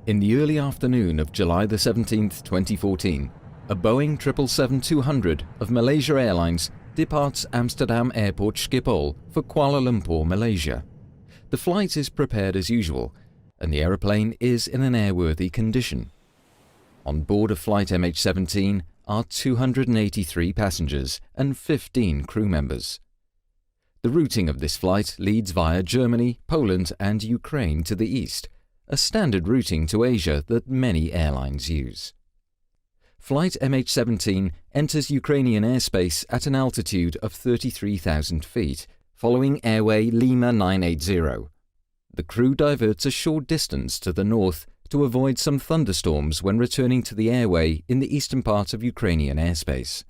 In the early afternoon of July the 17th, 2014, a Boeing 777-200 of Malaysia Airlines departs Amsterdam Airport Schiphol for Kuala Lumpur, Malaysia. The flight is prepared as usual, and the aeroplane is in an airworthy condition. On board of flight MH17 are 283 passengers and 15 crew members. The routing of this flight leads via Germany, Poland and Ukraine to the east, a standard routing to Asia that many airlines use. Flight MH17 enters Ukrainian airspace at an altitude of 33,000 feet, following airway Lima 980. The crew diverts a short distance to the north to avoid some thunderstorms when returning to the airway in the eastern part of Ukrainian airspace.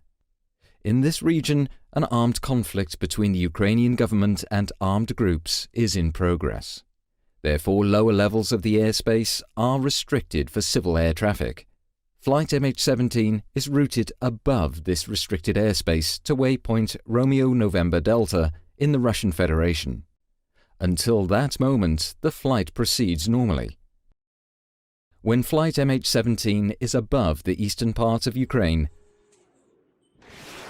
In this region, an armed conflict between the Ukrainian government and armed groups is in progress. Therefore, lower levels of the airspace are restricted for civil air traffic. Flight MH17 is routed above this restricted airspace to waypoint Romeo November Delta in the Russian Federation. Until that moment, the flight proceeds normally. When flight MH17 is above the eastern part of Ukraine,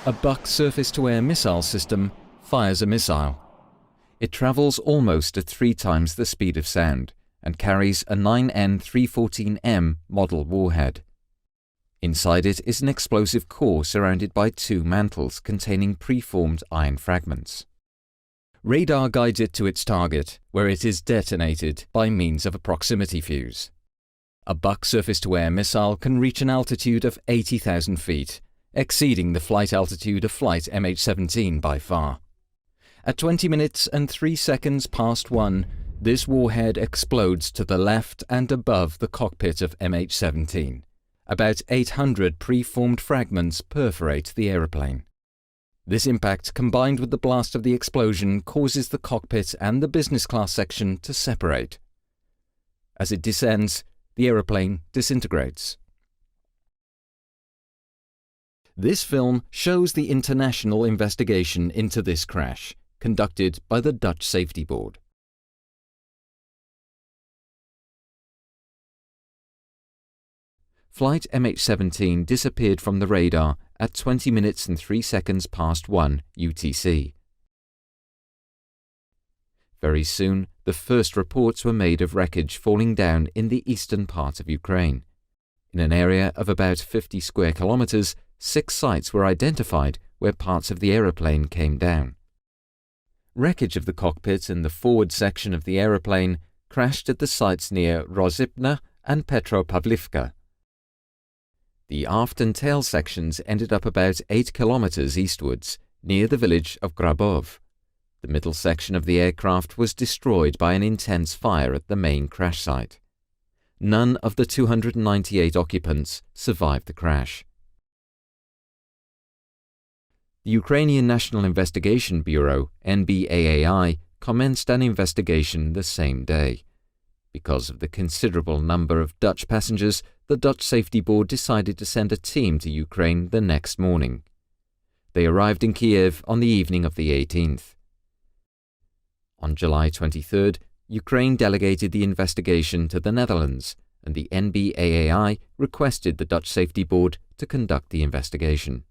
a Buk surface-to-air missile system fires a missile. It travels almost at 3 times the speed of sound and carries a 9N314M model warhead. Inside it is an explosive core surrounded by 2 mantles containing preformed iron fragments. Radar guides it to its target, where it is detonated by means of a proximity fuse. A Buk surface-to-air missile can reach an altitude of 80,000 feet, exceeding the flight altitude of flight MH17 by far. At 20 minutes and 3 seconds past 1, this warhead explodes to the left and above the cockpit of MH17. About 800 preformed fragments perforate the aeroplane. This impact, combined with the blast of the explosion, causes the cockpit and the business class section to separate. As it descends, the aeroplane disintegrates. This film shows the international investigation into this crash, conducted by the Dutch Safety Board. Flight MH17 disappeared from the radar at 20 minutes and 3 seconds past 1 UTC. Very soon, the first reports were made of wreckage falling down in the eastern part of Ukraine. In an area of about 50 square kilometers, 6 sites were identified where parts of the aeroplane came down. Wreckage of the cockpit and the forward section of the aeroplane crashed at the sites near Rozipna and Petropavlivka. The aft and tail sections ended up about 8 kilometers eastwards, near the village of Grabov. The middle section of the aircraft was destroyed by an intense fire at the main crash site. None of the 298 occupants survived the crash. The Ukrainian National Investigation Bureau, NBAAI, commenced an investigation the same day. Because of the considerable number of Dutch passengers, the Dutch Safety Board decided to send a team to Ukraine the next morning. They arrived in Kiev on the evening of the 18th. On July 23rd, Ukraine delegated the investigation to the Netherlands, and the NBAAI requested the Dutch Safety Board to conduct the investigation.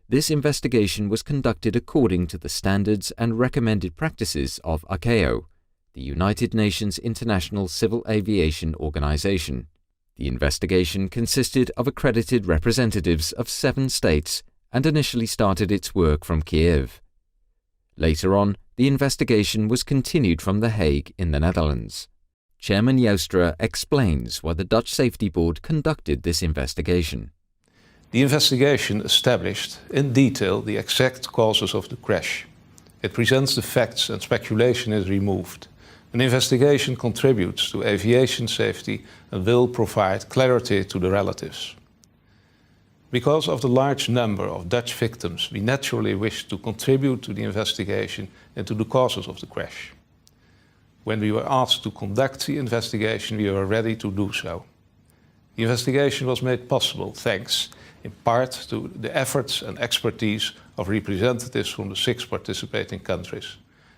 This investigation was conducted according to the standards and recommended practices of ICAO, the United Nations International Civil Aviation Organization. The investigation consisted of accredited representatives of 7 states and initially started its work from Kiev. Later on, the investigation was continued from The Hague in the Netherlands. Chairman Joustra explains why the Dutch Safety Board conducted this investigation. The investigation established in detail the exact causes of the crash. It presents the facts and speculation is removed. An investigation contributes to aviation safety and will provide clarity to the relatives. Because of the large number of Dutch victims, we naturally wish to contribute to the investigation into the causes of the crash. When we were asked to conduct the investigation, we were ready to do so. The investigation was made possible thanks, in part, to the efforts and expertise of representatives from the 6 participating countries,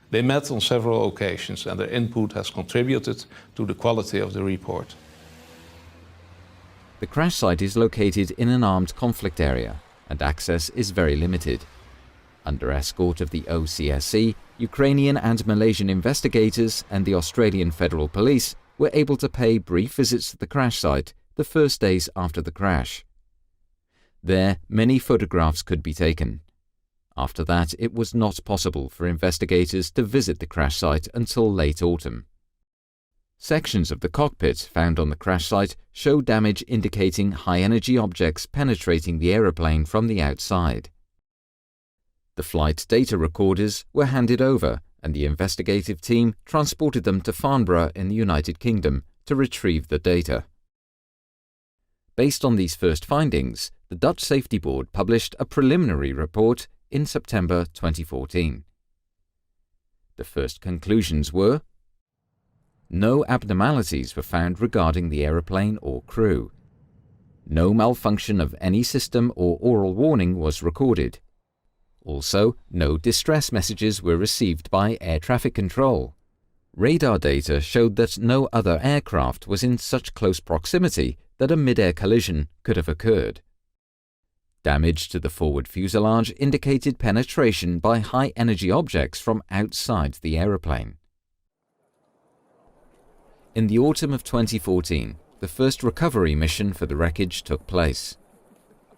They met on several occasions and their input has contributed to the quality of the report. The crash site is located in an armed conflict area and access is very limited. Under escort of the OCSC, Ukrainian and Malaysian investigators and the Australian Federal Police were able to pay brief visits to the crash site the first days after the crash. There, many photographs could be taken. After that, it was not possible for investigators to visit the crash site until late autumn. Sections of the cockpit found on the crash site show damage indicating high-energy objects penetrating the aeroplane from the outside. The flight data recorders were handed over and the investigative team transported them to Farnborough in the United Kingdom to retrieve the data. Based on these first findings, the Dutch Safety Board published a preliminary report in September 2014. The first conclusions were: no abnormalities were found regarding the aeroplane or crew. No malfunction of any system or oral warning was recorded. Also, no distress messages were received by air traffic control. Radar data showed that no other aircraft was in such close proximity that a mid-air collision could have occurred. Damage to the forward fuselage indicated penetration by high-energy objects from outside the aeroplane. In the autumn of 2014, the first recovery mission for the wreckage took place.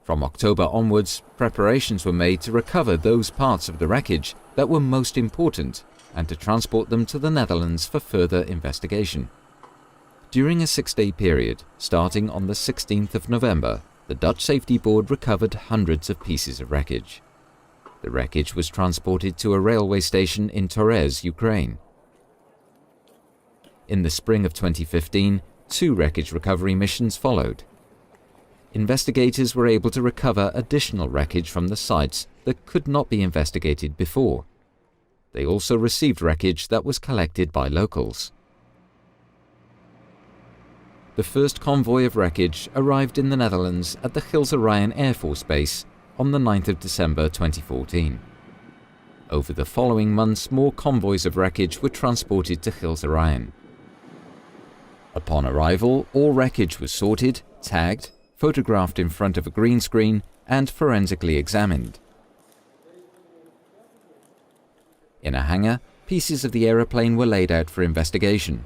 From October onwards, preparations were made to recover those parts of the wreckage that were most important and to transport them to the Netherlands for further investigation. During a 6-day period, starting on the 16th of November, the Dutch Safety Board recovered hundreds of pieces of wreckage. The wreckage was transported to a railway station in Torez, Ukraine. In the spring of 2015, 2 wreckage recovery missions followed. Investigators were able to recover additional wreckage from the sites that could not be investigated before. They also received wreckage that was collected by locals. The first convoy of wreckage arrived in the Netherlands at the Gilse Ryan Air Force Base on the 9th of December 2014. Over the following months, more convoys of wreckage were transported to Gilse Ryan. Upon arrival, all wreckage was sorted, tagged, photographed in front of a green screen, and forensically examined. In a hangar, pieces of the aeroplane were laid out for investigation.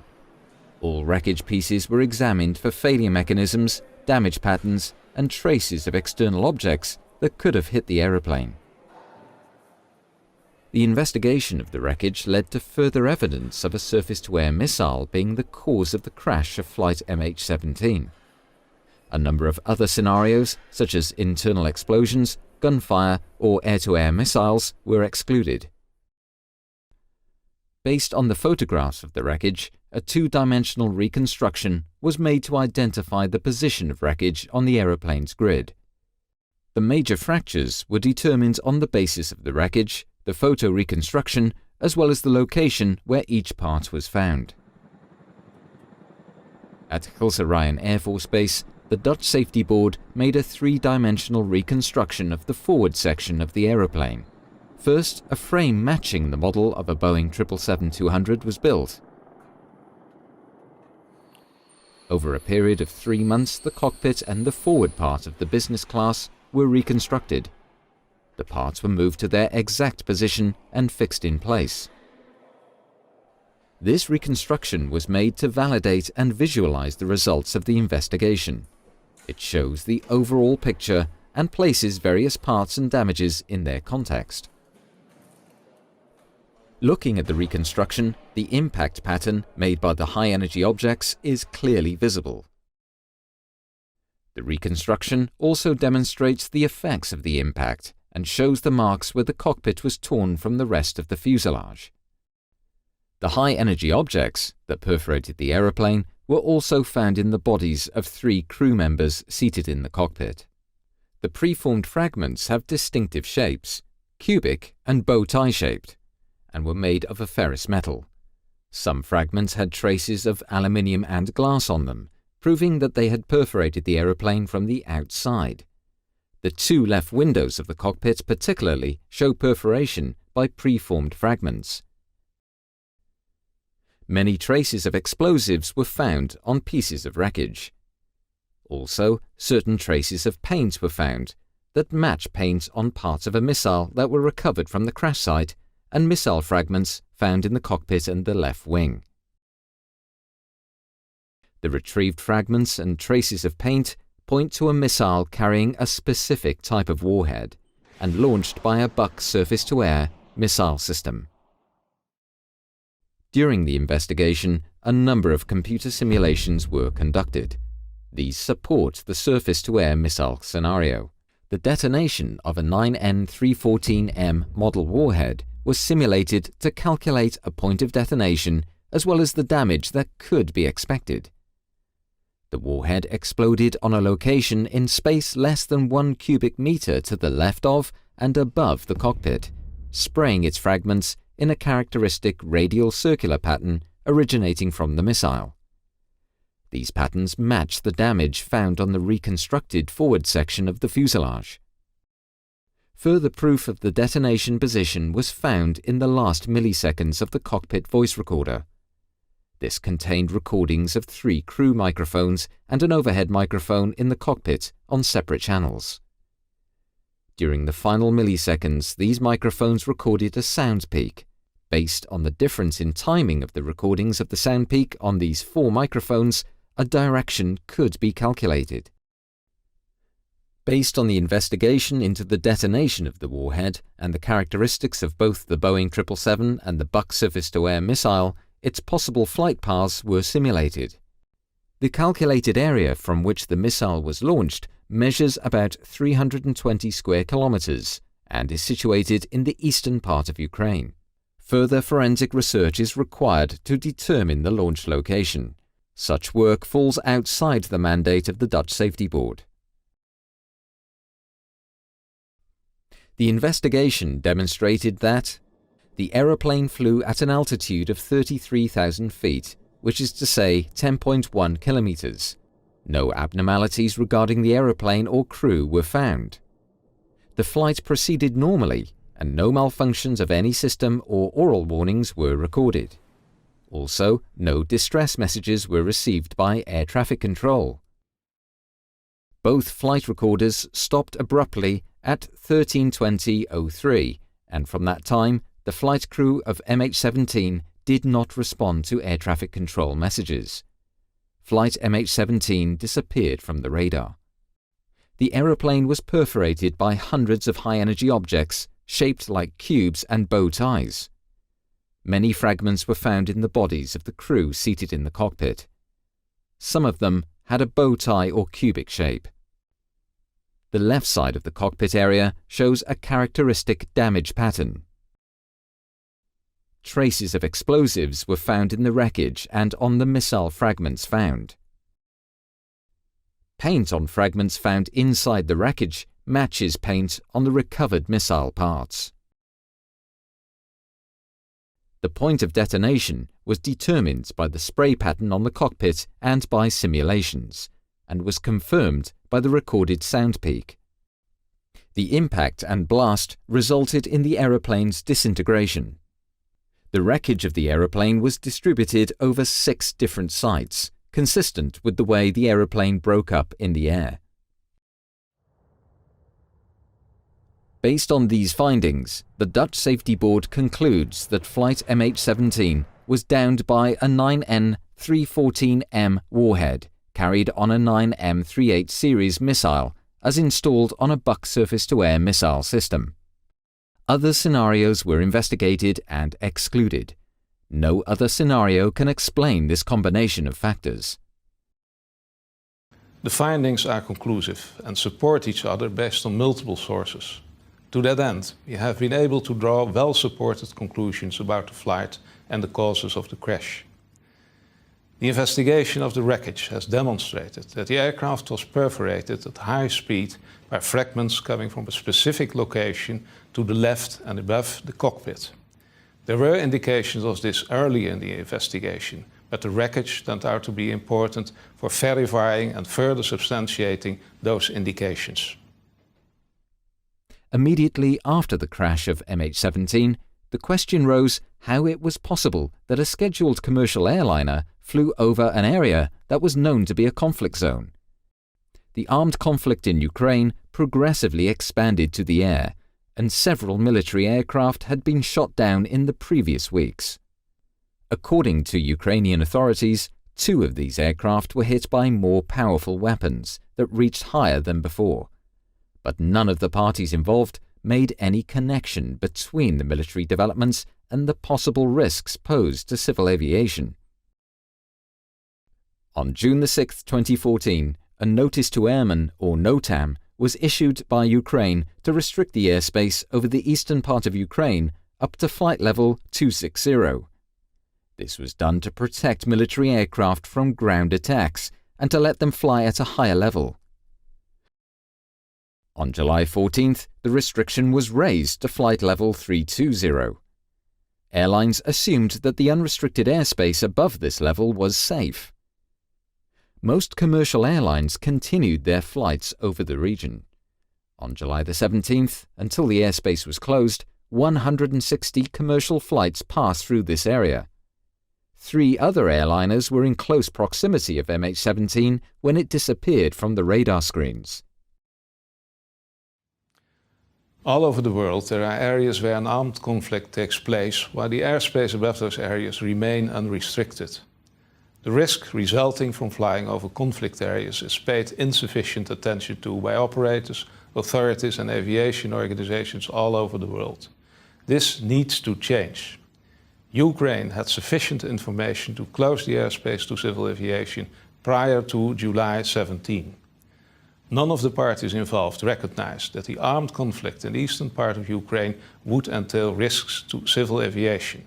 All wreckage pieces were examined for failure mechanisms, damage patterns, and traces of external objects that could have hit the aeroplane. The investigation of the wreckage led to further evidence of a surface-to-air missile being the cause of the crash of flight MH17. A number of other scenarios, such as internal explosions, gunfire, or air-to-air missiles, were excluded. Based on the photographs of the wreckage, a 2-dimensional reconstruction was made to identify the position of wreckage on the aeroplane's grid. The major fractures were determined on the basis of the wreckage, the photo reconstruction, as well as the location where each part was found. At Gilse Ryan Air Force Base, the Dutch Safety Board made a 3-dimensional reconstruction of the forward section of the aeroplane. First, a frame matching the model of a Boeing 777-200 was built. Over a period of 3 months, the cockpit and the forward part of the business class were reconstructed. The parts were moved to their exact position and fixed in place. This reconstruction was made to validate and visualize the results of the investigation. It shows the overall picture and places various parts and damages in their context. Looking at the reconstruction, the impact pattern made by the high-energy objects is clearly visible. The reconstruction also demonstrates the effects of the impact and shows the marks where the cockpit was torn from the rest of the fuselage. The high-energy objects that perforated the aeroplane were also found in the bodies of 3 crew members seated in the cockpit. The preformed fragments have distinctive shapes, cubic and bow-tie shaped, and were made of a ferrous metal. Some fragments had traces of aluminium and glass on them, proving that they had perforated the aeroplane from the outside. The 2 left windows of the cockpit particularly show perforation by preformed fragments. many traces of explosives were found on pieces of wreckage. Also, certain traces of paint were found that match paint on parts of a missile that were recovered from the crash site and missile fragments found in the cockpit and the left wing. The retrieved fragments and traces of paint point to a missile carrying a specific type of warhead and launched by a Buck surface-to-air missile system. During the investigation, a number of computer simulations were conducted. These support the surface-to-air missile scenario. The detonation of a 9N314M model warhead was simulated to calculate a point of detonation as well as the damage that could be expected. The warhead exploded on a location in space less than 1 cubic meter to the left of and above the cockpit, spraying its fragments in a characteristic radial circular pattern originating from the missile. These patterns match the damage found on the reconstructed forward section of the fuselage. Further proof of the detonation position was found in the last milliseconds of the cockpit voice recorder. This contained recordings of 3 crew microphones and an overhead microphone in the cockpit on separate channels. During the final milliseconds, these microphones recorded a sound peak. Based on the difference in timing of the recordings of the sound peak on these 4 microphones, a direction could be calculated. Based on the investigation into the detonation of the warhead and the characteristics of both the Boeing 777 and the Buck surface-to-air missile, its possible flight paths were simulated. The calculated area from which the missile was launched measures about 320 square kilometers and is situated in the eastern part of Ukraine. Further forensic research is required to determine the launch location. Such work falls outside the mandate of the Dutch Safety Board. The investigation demonstrated that the aeroplane flew at an altitude of 33,000 feet, which is to say 10.1 kilometers. No abnormalities regarding the aeroplane or crew were found. The flight proceeded normally, and no malfunctions of any system or oral warnings were recorded. Also, no distress messages were received by air traffic control. Both flight recorders stopped abruptly at 13:20:03, and from that time, the flight crew of MH17 did not respond to air traffic control messages. Flight MH17 disappeared from the radar. The aeroplane was perforated by hundreds of high-energy objects shaped like cubes and bow ties. Many fragments were found in the bodies of the crew seated in the cockpit. Some of them had a bow tie or cubic shape. The left side of the cockpit area shows a characteristic damage pattern. Traces of explosives were found in the wreckage and on the missile fragments found. Paint on fragments found inside the wreckage matches paint on the recovered missile parts. The point of detonation was determined by the spray pattern on the cockpit and by simulations, and was confirmed by the recorded sound peak. The impact and blast resulted in the aeroplane's disintegration. The wreckage of the aeroplane was distributed over 6 different sites, consistent with the way the aeroplane broke up in the air. Based on these findings, the Dutch Safety Board concludes that Flight MH17 was downed by a 9N314M warhead carried on a 9M38 series missile as installed on a Buck surface-to-air missile system. Other scenarios were investigated and excluded. No other scenario can explain this combination of factors. The findings are conclusive and support each other based on multiple sources. To that end, we have been able to draw well-supported conclusions about the flight and the causes of the crash. The investigation of the wreckage has demonstrated that the aircraft was perforated at high speed by fragments coming from a specific location to the left and above the cockpit. There were indications of this early in the investigation, but the wreckage turned out to be important for verifying and further substantiating those indications. Immediately after the crash of MH17, the question rose how it was possible that a scheduled commercial airliner flew over an area that was known to be a conflict zone. The armed conflict in Ukraine progressively expanded to the air, and several military aircraft had been shot down in the previous weeks. According to Ukrainian authorities, 2 of these aircraft were hit by more powerful weapons that reached higher than before, but none of the parties involved made any connection between the military developments and the possible risks posed to civil aviation. On June 6, 2014, a Notice to Airmen, or NOTAM, was issued by Ukraine to restrict the airspace over the eastern part of Ukraine up to flight level 260. This was done to protect military aircraft from ground attacks and to let them fly at a higher level. On July 14th, the restriction was raised to flight level 320. Airlines assumed that the unrestricted airspace above this level was safe. Most commercial airlines continued their flights over the region. On July 17th, until the airspace was closed, 160 commercial flights passed through this area. 3 other airliners were in close proximity of MH17 when it disappeared from the radar screens. All over the world there are areas where an armed conflict takes place while the airspace above those areas remain unrestricted. The risk resulting from flying over conflict areas is paid insufficient attention to by operators, authorities and aviation organizations all over the world. This needs to change. Ukraine had sufficient information to close the airspace to civil aviation prior to July 17. None of the parties involved recognized that the armed conflict in the eastern part of Ukraine would entail risks to civil aviation.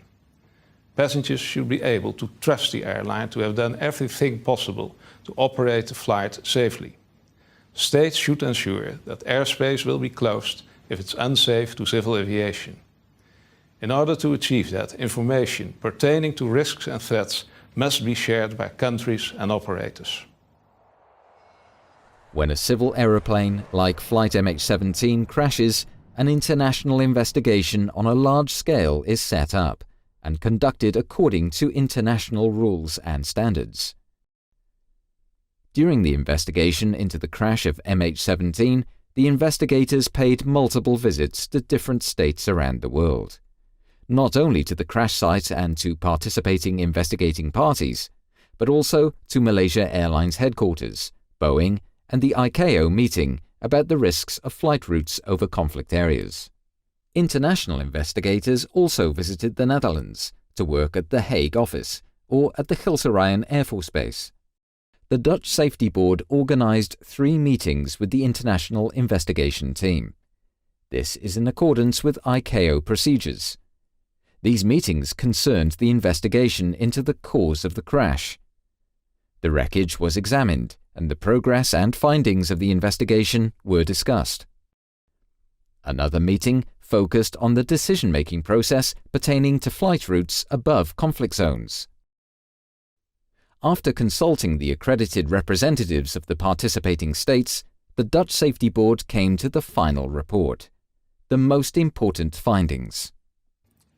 Passengers should be able to trust the airline to have done everything possible to operate the flight safely. States should ensure that airspace will be closed if it's unsafe to civil aviation. In order to achieve that, information pertaining to risks and threats must be shared by countries and operators. When a civil aeroplane like Flight MH17 crashes, an international investigation on a large scale is set up and conducted according to international rules and standards. During the investigation into the crash of MH17, the investigators paid multiple visits to different states around the world, not only to the crash site and to participating investigating parties, but also to Malaysia Airlines headquarters, Boeing, and the ICAO meeting about the risks of flight routes over conflict areas. International investigators also visited the Netherlands to work at the Hague office or at the Gilserijen Air Force Base. The Dutch Safety Board organized 3 meetings with the international investigation team. This is in accordance with ICAO procedures. These meetings concerned the investigation into the cause of the crash. The wreckage was examined, and the progress and findings of the investigation were discussed. Another meeting focused on the decision-making process pertaining to flight routes above conflict zones. After consulting the accredited representatives of the participating states, the Dutch Safety Board came to the final report, the most important findings.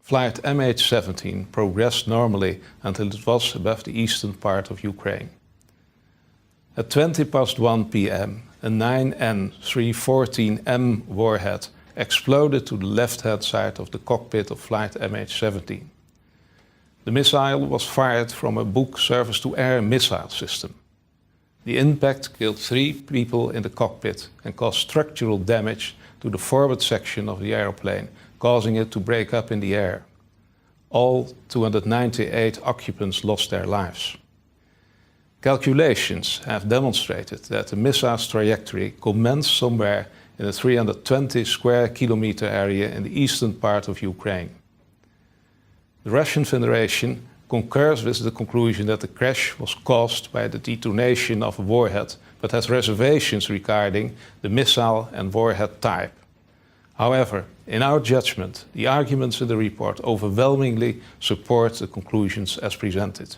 Flight MH17 progressed normally until it was above the eastern part of Ukraine. At 1 p.m, a 9N314M warhead exploded to the left-hand side of the cockpit of Flight MH17. The missile was fired from a Buk surface-to-air missile system. The impact killed 3 people in the cockpit and caused structural damage to the forward section of the aeroplane, causing it to break up in the air. All 298 occupants lost their lives. Calculations have demonstrated that the missile's trajectory commenced somewhere in a 320 square kilometer area in the eastern part of Ukraine. The Russian Federation concurs with the conclusion that the crash was caused by the detonation of a warhead, but has reservations regarding the missile and warhead type. However, in our judgment, the arguments in the report overwhelmingly support the conclusions as presented.